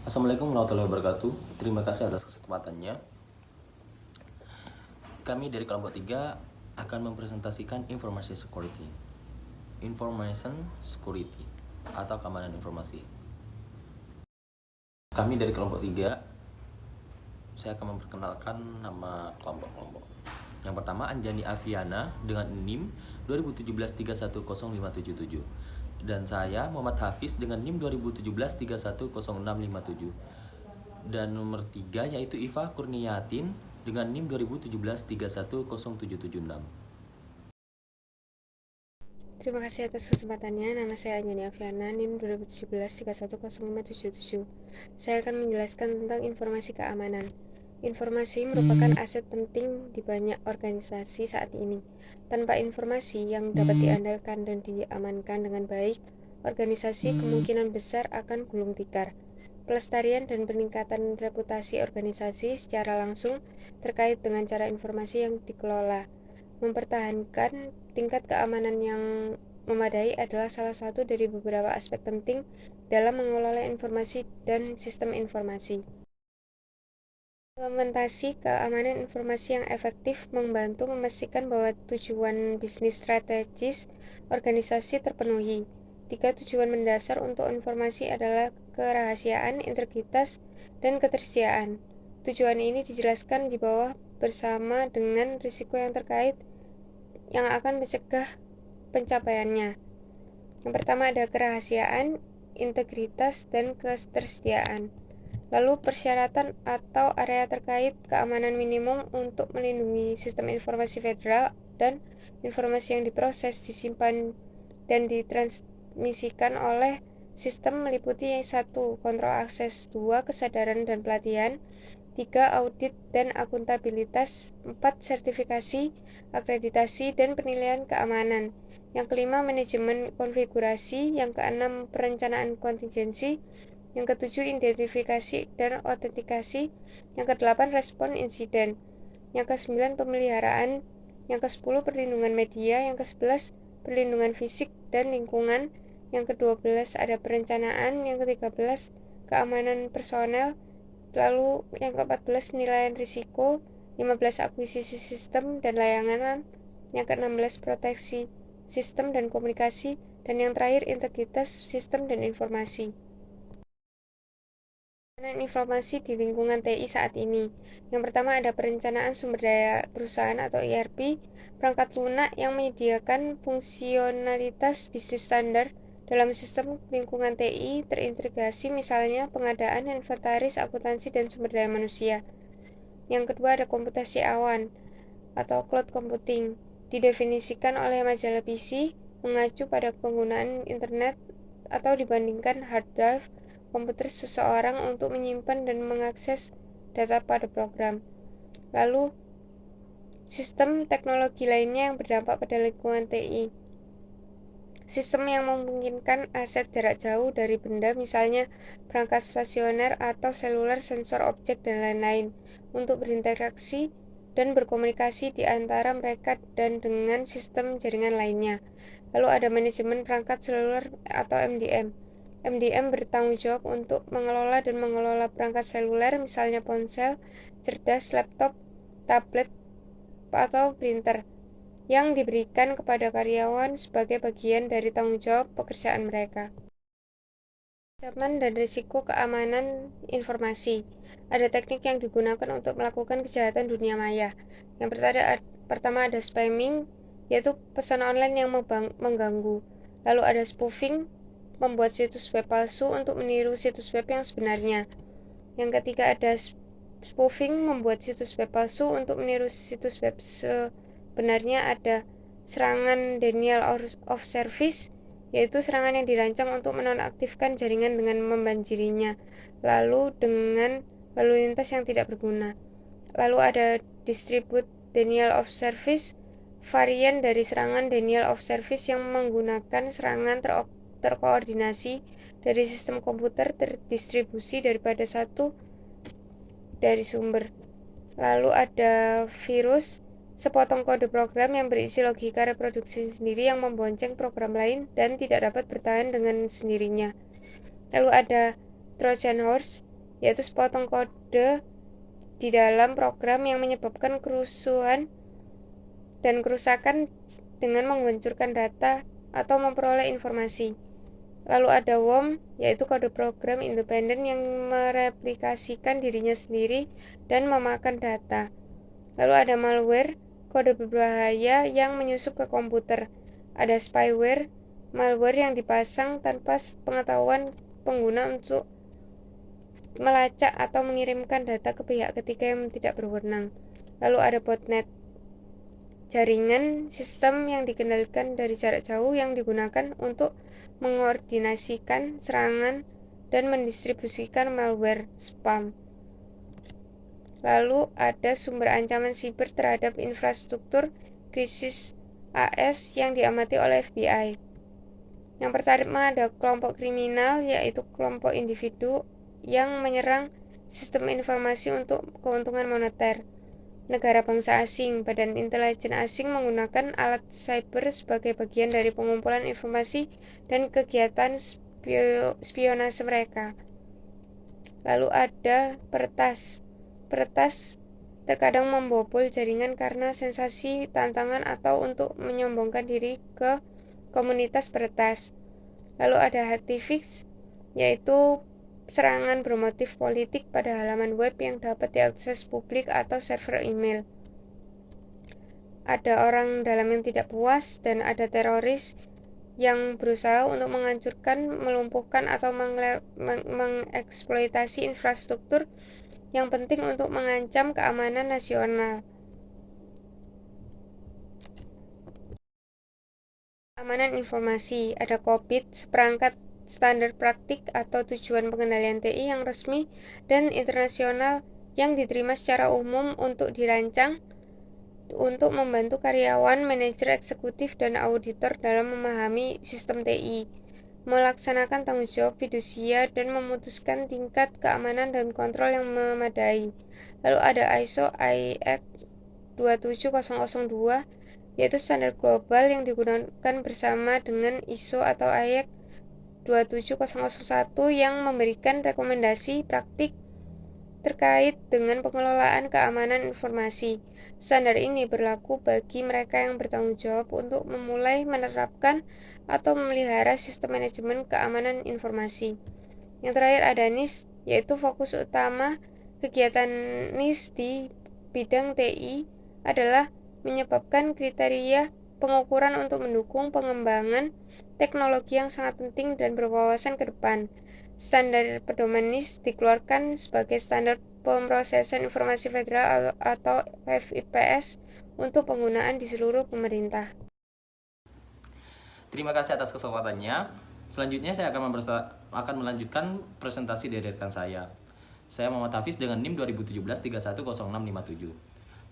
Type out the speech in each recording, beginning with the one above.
Assalamualaikum warahmatullahi wabarakatuh. Terima kasih atas kesempatannya. Kami dari kelompok 3 akan mempresentasikan informasi security. Information security atau keamanan informasi. Kami dari kelompok 3, saya akan memperkenalkan nama kelompok-kelompok. Yang pertama Anjani Aviana dengan NIM 2017310577. Dan saya Muhammad Hafiz dengan NIM 2017310657. Dan nomor 3 yaitu Iva Kurniatin dengan NIM 2017310776. Terima kasih atas kesempatannya. Nama saya Anjani Aviana, NIM 2017310577. Saya akan menjelaskan tentang informasi keamanan. Informasi merupakan aset penting di banyak organisasi saat ini. Tanpa informasi yang dapat diandalkan dan diamankan dengan baik, organisasi kemungkinan besar akan gulung tikar. Pelestarian dan peningkatan reputasi organisasi secara langsung terkait dengan cara informasi yang dikelola. Mempertahankan tingkat keamanan yang memadai adalah salah satu dari beberapa aspek penting dalam mengelola informasi dan sistem informasi. Implementasi keamanan informasi yang efektif membantu memastikan bahwa tujuan bisnis strategis organisasi terpenuhi. 3 tujuan mendasar untuk informasi adalah kerahasiaan, integritas, dan ketersediaan. Tujuan ini dijelaskan di bawah bersama dengan risiko yang terkait yang akan mencegah pencapaiannya. Yang pertama ada kerahasiaan, integritas, dan ketersediaan. Lalu persyaratan atau area terkait keamanan minimum untuk melindungi sistem informasi federal dan informasi yang diproses, disimpan, dan ditransmisikan oleh sistem meliputi 1. Kontrol akses, 2. Kesadaran dan pelatihan, 3. Audit dan akuntabilitas, 4. Sertifikasi, akreditasi, dan penilaian keamanan. Yang kelima, manajemen konfigurasi. Yang keenam, perencanaan kontingensi. Yang ketujuh, identifikasi dan autentikasi. Yang kedelapan, respon insiden. Yang kesembilan, pemeliharaan. Yang kesepuluh, perlindungan media. Yang kesebelas, perlindungan fisik dan lingkungan. Yang ke-12 ada perencanaan. Yang ke-13, keamanan personel. Lalu yang ke-14, penilaian risiko. 15, akuisisi sistem dan layanan. Yang ke-16, proteksi sistem dan komunikasi. Dan yang terakhir, integritas sistem dan informasi. Perencanaan informasi di lingkungan TI saat ini. Yang pertama ada perencanaan sumber daya perusahaan atau ERP, perangkat lunak yang menyediakan fungsionalitas bisnis standar dalam sistem lingkungan TI terintegrasi, misalnya pengadaan, inventaris, akuntansi, dan sumber daya manusia. Yang kedua ada komputasi awan atau cloud computing, didefinisikan oleh majalah PC mengacu pada penggunaan internet atau dibandingkan hard drive komputer seseorang untuk menyimpan dan mengakses data pada program. Lalu, sistem teknologi lainnya yang berdampak pada lingkungan TI. Sistem yang memungkinkan aset jarak jauh dari benda, misalnya perangkat stasioner atau seluler, sensor objek, dan lain-lain, untuk berinteraksi dan berkomunikasi di antara mereka dan dengan sistem jaringan lainnya. Lalu ada manajemen perangkat seluler atau MDM. MDM bertanggung jawab untuk mengelola dan mengelola perangkat seluler, misalnya ponsel cerdas, laptop, tablet, atau printer, yang diberikan kepada karyawan sebagai bagian dari tanggung jawab pekerjaan mereka. Ancaman dan risiko keamanan informasi. Ada teknik yang digunakan untuk melakukan kejahatan dunia maya. Yang pertama ada spamming, yaitu pesan online yang mengganggu. Lalu ada spoofing, membuat situs web palsu untuk meniru situs web yang sebenarnya. Yang ketiga ada spoofing, membuat situs web palsu untuk meniru situs web sebenarnya. Ada serangan denial of service, yaitu serangan yang dirancang untuk menonaktifkan jaringan dengan membanjirinya, lalu dengan lalu lintas yang tidak berguna. Lalu ada distribute denial of service, varian dari serangan denial of service yang menggunakan serangan terkoordinasi dari sistem komputer terdistribusi daripada satu dari sumber. Lalu ada virus, sepotong kode program yang berisi logika reproduksi sendiri yang membonceng program lain dan tidak dapat bertahan dengan sendirinya. Lalu ada Trojan horse, yaitu sepotong kode di dalam program yang menyebabkan kerusuhan dan kerusakan dengan menghancurkan data atau memperoleh informasi. Lalu ada worm, yaitu kode program independen yang mereplikasikan dirinya sendiri dan memakan data. Lalu ada malware, kode berbahaya yang menyusup ke komputer. Ada spyware, malware yang dipasang tanpa pengetahuan pengguna untuk melacak atau mengirimkan data ke pihak ketiga yang tidak berwenang. Lalu ada botnet, jaringan sistem yang dikendalikan dari jarak jauh yang digunakan untuk mengordinasikan serangan dan mendistribusikan malware spam. Lalu ada sumber ancaman siber terhadap infrastruktur krisis AS yang diamati oleh FBI. Yang pertama ada kelompok kriminal, yaitu kelompok individu yang menyerang sistem informasi untuk keuntungan moneter. Negara bangsa asing, badan intelijen asing menggunakan alat cyber sebagai bagian dari pengumpulan informasi dan kegiatan spionase mereka. Lalu ada peretas. Peretas terkadang membobol jaringan karena sensasi, tantangan, atau untuk menyombongkan diri ke komunitas peretas. Lalu ada hacktivist, yaitu serangan bermotif politik pada halaman web yang dapat diakses publik atau server email. Ada orang dalam yang tidak puas, dan ada teroris yang berusaha untuk menghancurkan, melumpuhkan, atau mengeksploitasi infrastruktur yang penting untuk mengancam keamanan nasional. Keamanan informasi, ada COBIT, seperangkat standar praktik atau tujuan pengendalian TI yang resmi dan internasional yang diterima secara umum untuk dirancang untuk membantu karyawan, manajer eksekutif, dan auditor dalam memahami sistem TI, melaksanakan tanggung jawab fidusia, dan memutuskan tingkat keamanan dan kontrol yang memadai. Lalu ada ISO IEC 27002, yaitu standar global yang digunakan bersama dengan ISO atau IEC 27001 yang memberikan rekomendasi praktik terkait dengan pengelolaan keamanan informasi. Standar ini berlaku bagi mereka yang bertanggung jawab untuk memulai menerapkan atau memelihara sistem manajemen keamanan informasi. Yang terakhir ada NIS, yaitu fokus utama kegiatan NIS di bidang TI adalah menyebabkan kriteria pengukuran untuk mendukung pengembangan teknologi yang sangat penting dan berwawasan ke depan. Standar pedoman NIS dikeluarkan sebagai standar pemrosesan informasi federal atau FIPS untuk penggunaan di seluruh pemerintah. Terima kasih atas kesempatannya. Selanjutnya saya akan melanjutkan presentasi dari rekan saya. Saya Muhammad Hafiz dengan NIM 2017 310657.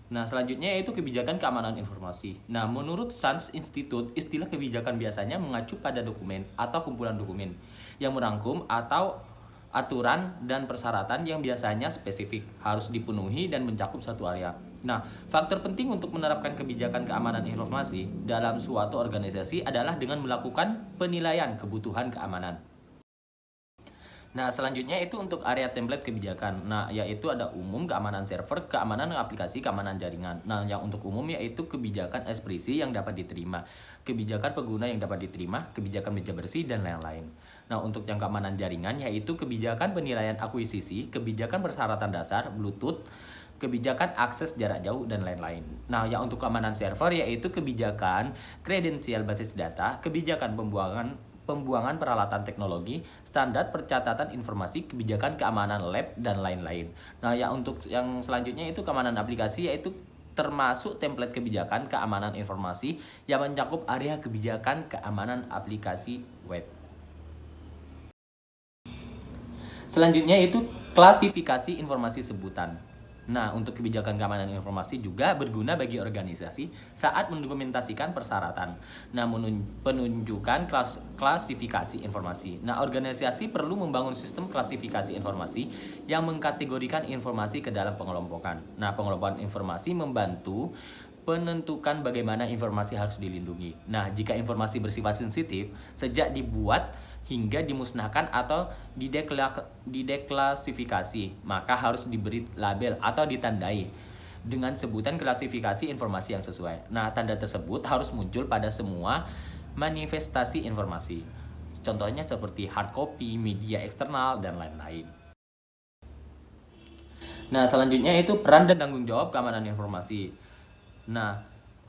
Nah, selanjutnya yaitu kebijakan keamanan informasi. Nah, menurut SANS Institute, istilah kebijakan biasanya mengacu pada dokumen atau kumpulan dokumen yang merangkum atau aturan dan persyaratan yang biasanya spesifik, harus dipenuhi dan mencakup satu area. Nah, faktor penting untuk menerapkan kebijakan keamanan informasi dalam suatu organisasi adalah dengan melakukan penilaian kebutuhan keamanan. Nah, selanjutnya itu untuk area template kebijakan. Nah, yaitu ada umum, keamanan server, keamanan aplikasi, keamanan jaringan. Nah, yang untuk umum yaitu kebijakan ekspresi yang dapat diterima, kebijakan pengguna yang dapat diterima, kebijakan meja bersih, dan lain-lain. Nah, untuk yang keamanan jaringan yaitu kebijakan penilaian akuisisi, kebijakan persyaratan dasar, Bluetooth, kebijakan akses jarak jauh, dan lain-lain. Nah, yang untuk keamanan server yaitu kebijakan kredensial basis data, kebijakan pembuangan peralatan teknologi, standar percatatan informasi, kebijakan keamanan lab, dan lain-lain. Nah, untuk yang selanjutnya itu keamanan aplikasi, yaitu termasuk template kebijakan keamanan informasi yang mencakup area kebijakan keamanan aplikasi web. Selanjutnya itu klasifikasi informasi sebutan. Nah, untuk kebijakan keamanan informasi juga berguna bagi organisasi saat mendokumentasikan persyaratan. Nah, penunjukan klasifikasi informasi. Nah, organisasi perlu membangun sistem klasifikasi informasi yang mengkategorikan informasi ke dalam pengelompokan. Nah, pengelompokan informasi membantu penentukan bagaimana informasi harus dilindungi. Nah, jika informasi bersifat sensitif, sejak dibuat hingga dimusnahkan atau dideklasifikasi, maka harus diberi label atau ditandai dengan sebutan klasifikasi informasi yang sesuai. Nah, tanda tersebut harus muncul pada semua manifestasi informasi. Contohnya seperti hard copy, media eksternal, dan lain-lain. Nah, selanjutnya itu peran dan tanggung jawab keamanan informasi. Nah,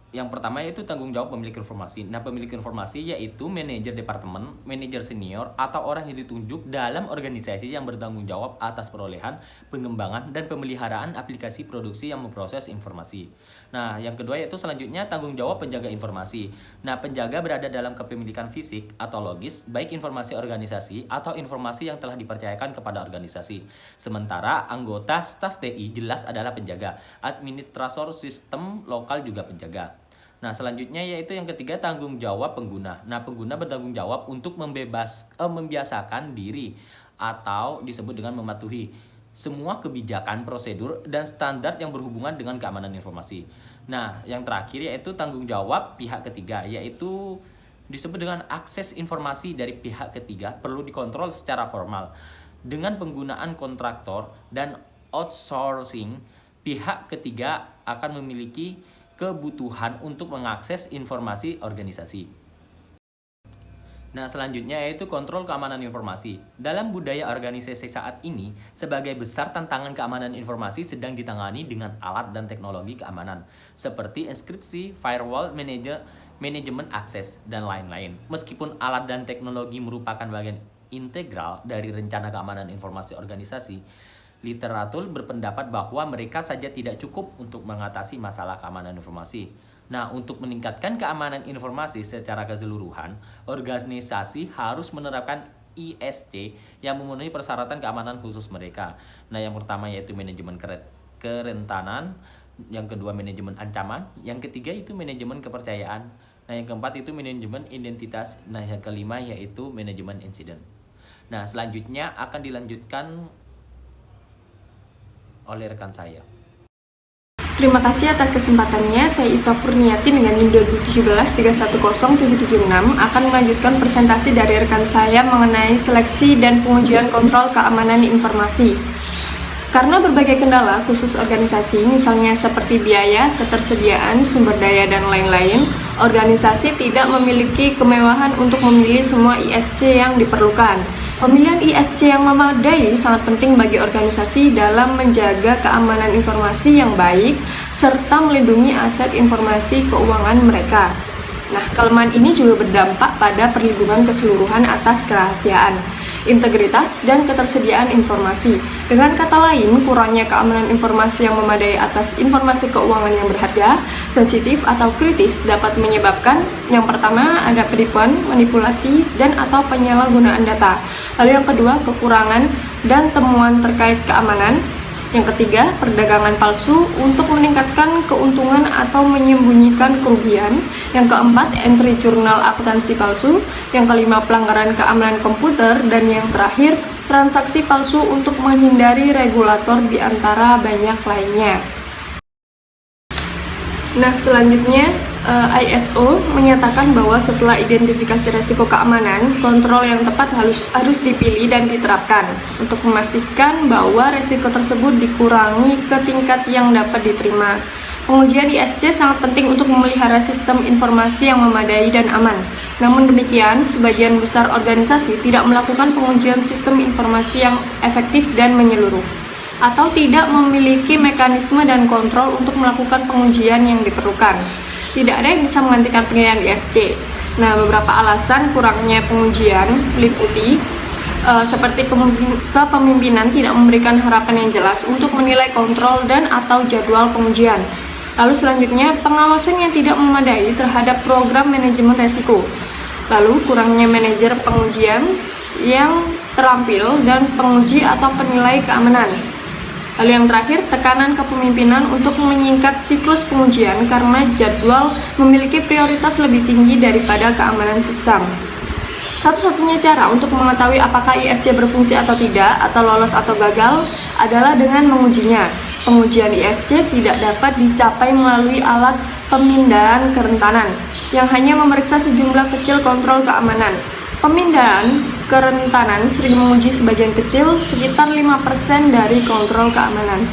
yang pertama yaitu tanggung jawab pemilik informasi. Nah, pemilik informasi yaitu manajer departemen, manajer senior, atau orang yang ditunjuk dalam organisasi yang bertanggung jawab atas perolehan, pengembangan, dan pemeliharaan aplikasi produksi yang memproses informasi. Nah, yang kedua yaitu selanjutnya tanggung jawab penjaga informasi. Nah, penjaga berada dalam kepemilikan fisik atau logis, baik informasi organisasi atau informasi yang telah dipercayakan kepada organisasi. Sementara anggota staf TI jelas adalah penjaga, administrator sistem lokal juga penjaga. Nah, selanjutnya yaitu yang ketiga tanggung jawab pengguna. Nah, pengguna bertanggung jawab untuk membiasakan diri atau disebut dengan mematuhi semua kebijakan, prosedur, dan standar yang berhubungan dengan keamanan informasi. Nah, yang terakhir yaitu tanggung jawab pihak ketiga, yaitu disebut dengan akses informasi dari pihak ketiga perlu dikontrol secara formal. Dengan penggunaan kontraktor dan outsourcing, pihak ketiga akan memiliki kebutuhan untuk mengakses informasi organisasi. Nah, selanjutnya yaitu kontrol keamanan informasi. Dalam budaya organisasi saat ini, sebagai besar tantangan keamanan informasi sedang ditangani dengan alat dan teknologi keamanan, seperti enkripsi, firewall, manajemen akses, dan lain-lain. Meskipun alat dan teknologi merupakan bagian integral dari rencana keamanan informasi organisasi, literatur berpendapat bahwa mereka saja tidak cukup untuk mengatasi masalah keamanan informasi. Nah, untuk meningkatkan keamanan informasi secara keseluruhan, organisasi harus menerapkan ISC yang memenuhi persyaratan keamanan khusus mereka. Nah, yang pertama yaitu manajemen kerentanan, yang kedua manajemen ancaman, yang ketiga itu manajemen kepercayaan, nah yang keempat itu manajemen identitas, nah yang kelima yaitu manajemen insiden. Nah, selanjutnya akan dilanjutkan oleh rekan saya. Terima kasih atas kesempatannya. Saya Iva Purniati dengan NIM 2017-310776 akan melanjutkan presentasi dari rekan saya mengenai seleksi dan pengujian kontrol keamanan informasi. Karena berbagai kendala khusus organisasi, misalnya seperti biaya, ketersediaan, sumber daya, dan lain-lain, organisasi tidak memiliki kemewahan untuk memilih semua ISC yang diperlukan. Pemilihan ISC yang memadai sangat penting bagi organisasi dalam menjaga keamanan informasi yang baik serta melindungi aset informasi keuangan mereka. Nah, kelemahan ini juga berdampak pada perlindungan keseluruhan atas kerahasiaan, integritas, dan ketersediaan informasi. Dengan kata lain, kurangnya keamanan informasi yang memadai atas informasi keuangan yang berharga, sensitif, atau kritis dapat menyebabkan yang pertama ada penipuan, manipulasi, dan atau penyalahgunaan data. Lalu yang kedua, kekurangan dan temuan terkait keamanan. Yang ketiga, perdagangan palsu untuk meningkatkan keuntungan atau menyembunyikan kerugian. Yang keempat, entry jurnal akuntansi palsu. Yang kelima, pelanggaran keamanan komputer. Dan yang terakhir, transaksi palsu untuk menghindari regulator di antara banyak lainnya. Nah, selanjutnya ISO menyatakan bahwa setelah identifikasi risiko keamanan, kontrol yang tepat harus dipilih dan diterapkan untuk memastikan bahwa risiko tersebut dikurangi ke tingkat yang dapat diterima. Pengujian ISC sangat penting untuk memelihara sistem informasi yang memadai dan aman. Namun demikian, sebagian besar organisasi tidak melakukan pengujian sistem informasi yang efektif dan menyeluruh, atau tidak memiliki mekanisme dan kontrol untuk melakukan pengujian yang diperlukan. Tidak ada yang bisa menggantikan penilaian ISC. Nah, beberapa alasan kurangnya pengujian meliputi seperti kepemimpinan tidak memberikan harapan yang jelas untuk menilai kontrol dan atau jadwal pengujian. Lalu selanjutnya, pengawasan yang tidak memadai terhadap program manajemen risiko. Lalu kurangnya manajer pengujian yang terampil dan penguji atau penilai keamanan. Lalu yang terakhir, tekanan kepemimpinan untuk menyingkat siklus pengujian karena jadwal memiliki prioritas lebih tinggi daripada keamanan sistem. Satu-satunya cara untuk mengetahui apakah ISC berfungsi atau tidak, atau lolos atau gagal, adalah dengan mengujinya. Pengujian ISC tidak dapat dicapai melalui alat pemindahan kerentanan, yang hanya memeriksa sejumlah kecil kontrol keamanan. Pemindahan kerentanan sering menguji sebagian kecil, sekitar 5% dari kontrol keamanan.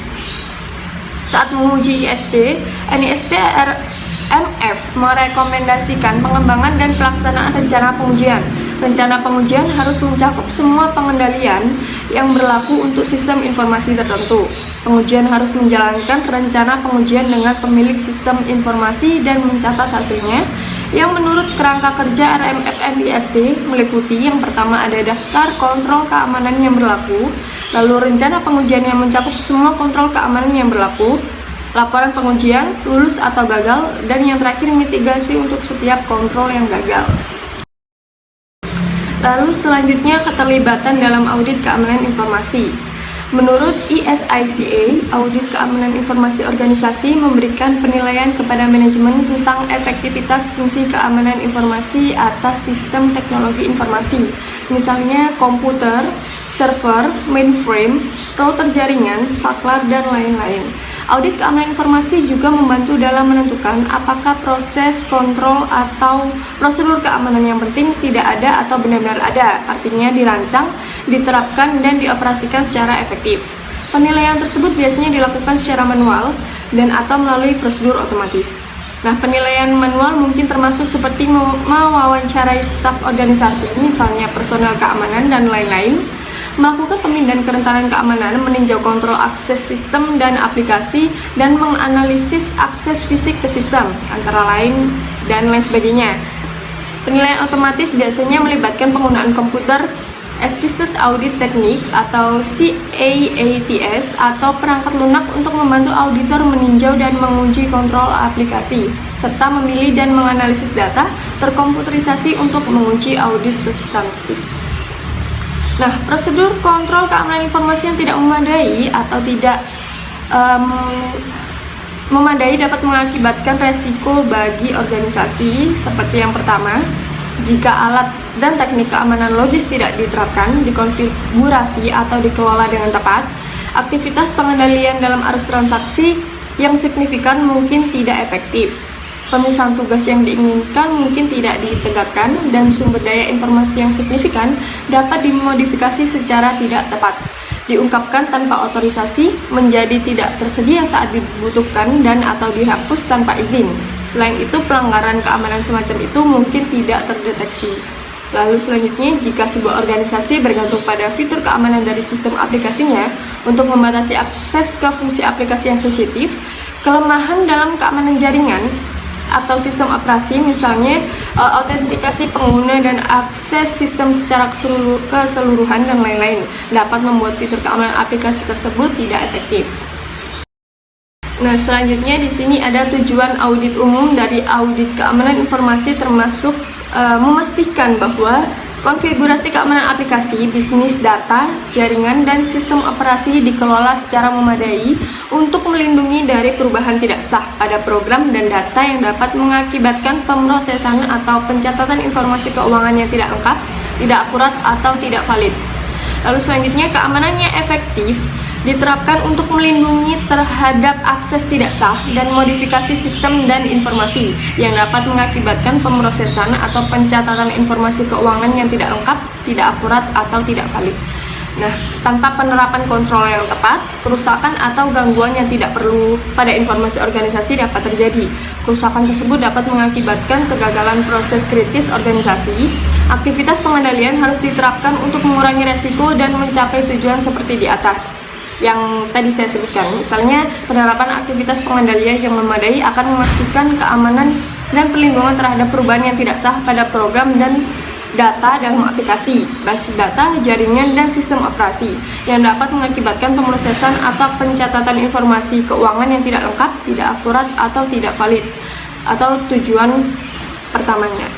Saat menguji ISC, NIST RMF merekomendasikan pengembangan dan pelaksanaan rencana pengujian. Rencana pengujian harus mencakup semua pengendalian yang berlaku untuk sistem informasi tertentu. Pengujian harus menjalankan rencana pengujian dengan pemilik sistem informasi dan mencatat hasilnya, yang menurut kerangka kerja RMF NIST meliputi yang pertama ada daftar kontrol keamanan yang berlaku, lalu rencana pengujian yang mencakup semua kontrol keamanan yang berlaku, laporan pengujian, lulus atau gagal, dan yang terakhir mitigasi untuk setiap kontrol yang gagal. Lalu selanjutnya keterlibatan dalam audit keamanan informasi. Menurut ISICA, audit keamanan informasi organisasi memberikan penilaian kepada manajemen tentang efektivitas fungsi keamanan informasi atas sistem teknologi informasi, misalnya komputer, server, mainframe, router jaringan, saklar, dan lain-lain. Audit keamanan informasi juga membantu dalam menentukan apakah proses kontrol atau prosedur keamanan yang penting tidak ada atau benar-benar ada, artinya dirancang, diterapkan, dan dioperasikan secara efektif. Penilaian tersebut biasanya dilakukan secara manual dan atau melalui prosedur otomatis. Nah, penilaian manual mungkin termasuk seperti mewawancarai staf organisasi, misalnya personel keamanan dan lain-lain, melakukan pemindahan kerentanan keamanan, meninjau kontrol akses sistem dan aplikasi, dan menganalisis akses fisik ke sistem, antara lain dan lain sebagainya. Penilaian otomatis biasanya melibatkan penggunaan komputer Assisted Audit Technique atau CAATS atau perangkat lunak untuk membantu auditor meninjau dan menguji kontrol aplikasi, serta memilih dan menganalisis data terkomputerisasi untuk menguji audit substantif. Nah, prosedur kontrol keamanan informasi yang tidak memadai atau tidak memadai dapat mengakibatkan resiko bagi organisasi seperti yang pertama, jika alat dan teknik keamanan logis tidak diterapkan, dikonfigurasi atau dikelola dengan tepat, aktivitas pengendalian dalam arus transaksi yang signifikan mungkin tidak efektif. Pemisahan tugas yang diinginkan mungkin tidak ditegakkan, dan sumber daya informasi yang signifikan dapat dimodifikasi secara tidak tepat, diungkapkan tanpa otorisasi, menjadi tidak tersedia saat dibutuhkan, dan atau dihapus tanpa izin. Selain itu, pelanggaran keamanan semacam itu mungkin tidak terdeteksi. Lalu selanjutnya, jika sebuah organisasi bergantung pada fitur keamanan dari sistem aplikasinya untuk membatasi akses ke fungsi aplikasi yang sensitif, kelemahan dalam keamanan jaringan atau sistem operasi, misalnya autentikasi pengguna dan akses sistem secara keseluruhan dan lain-lain, dapat membuat fitur keamanan aplikasi tersebut tidak efektif. Nah, selanjutnya di sini ada tujuan audit umum dari audit keamanan informasi, termasuk memastikan bahwa konfigurasi keamanan aplikasi, bisnis data, jaringan, dan sistem operasi dikelola secara memadai untuk melindungi dari perubahan tidak sah pada program dan data yang dapat mengakibatkan pemrosesan atau pencatatan informasi keuangan yang tidak lengkap, tidak akurat, atau tidak valid. Lalu selanjutnya, keamanannya efektif diterapkan untuk melindungi terhadap akses tidak sah dan modifikasi sistem dan informasi yang dapat mengakibatkan pemrosesan atau pencatatan informasi keuangan yang tidak lengkap, tidak akurat, atau tidak valid. Nah, tanpa penerapan kontrol yang tepat, kerusakan atau gangguan yang tidak perlu pada informasi organisasi dapat terjadi. Kerusakan tersebut dapat mengakibatkan kegagalan proses kritis organisasi. Aktivitas pengendalian harus diterapkan untuk mengurangi resiko dan mencapai tujuan seperti di atas yang tadi saya sebutkan. Misalnya, penerapan aktivitas pengendalian yang memadai akan memastikan keamanan dan perlindungan terhadap perubahan yang tidak sah pada program dan data dalam aplikasi, basis data, jaringan, dan sistem operasi yang dapat mengakibatkan pemrosesan atau pencatatan informasi keuangan yang tidak lengkap, tidak akurat, atau tidak valid, atau tujuan pertamanya.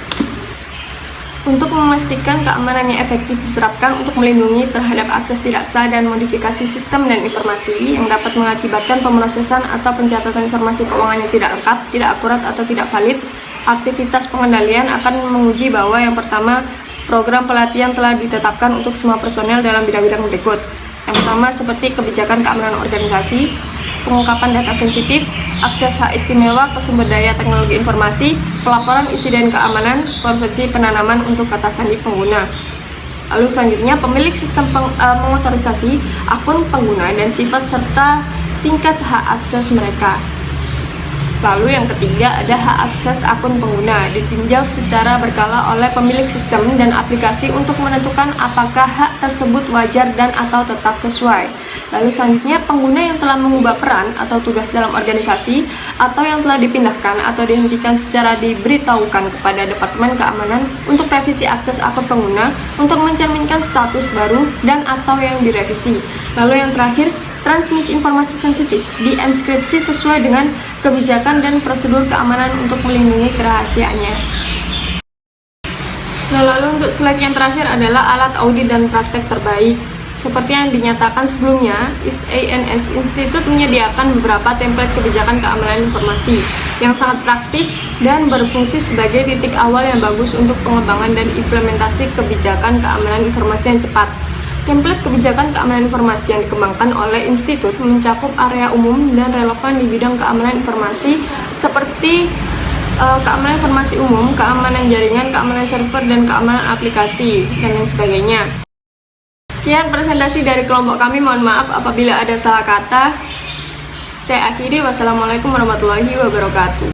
Untuk memastikan keamanannya efektif diterapkan untuk melindungi terhadap akses tidak sah dan modifikasi sistem dan informasi yang dapat mengakibatkan pemrosesan atau pencatatan informasi keuangan yang tidak lengkap, tidak akurat, atau tidak valid. Aktivitas pengendalian akan menguji bahwa yang pertama, program pelatihan telah ditetapkan untuk semua personel dalam bidang-bidang berikut. Yang pertama, seperti kebijakan keamanan organisasi, pengungkapan data sensitif, akses hak istimewa ke sumber daya teknologi informasi, pelaporan insiden keamanan, konvensi penanaman untuk kata sandi pengguna. Lalu selanjutnya pemilik sistem mengotorisasi akun pengguna dan sifat serta tingkat hak akses mereka. Lalu yang ketiga ada hak akses akun pengguna, ditinjau secara berkala oleh pemilik sistem dan aplikasi untuk menentukan apakah hak tersebut wajar dan atau tetap sesuai. Lalu selanjutnya pengguna yang telah mengubah peran atau tugas dalam organisasi atau yang telah dipindahkan atau dihentikan secara diberitahukan kepada Departemen Keamanan untuk revisi akses akun pengguna untuk mencerminkan status baru dan atau yang direvisi. Lalu yang terakhir, transmisi informasi sensitif dienkripsi sesuai dengan kebijakan dan prosedur keamanan untuk melindungi kerahasiaannya. Nah, lalu untuk slide yang terakhir adalah alat audit dan praktek terbaik. Seperti yang dinyatakan sebelumnya, ISANS Institute menyediakan beberapa template kebijakan keamanan informasi yang sangat praktis dan berfungsi sebagai titik awal yang bagus untuk pengembangan dan implementasi kebijakan keamanan informasi yang cepat. Template kebijakan keamanan informasi yang dikembangkan oleh institut mencakup area umum dan relevan di bidang keamanan informasi seperti keamanan informasi umum, keamanan jaringan, keamanan server, dan keamanan aplikasi, dan lain sebagainya. Sekian presentasi dari kelompok kami, mohon maaf apabila ada salah kata. Saya akhiri, wassalamualaikum warahmatullahi wabarakatuh.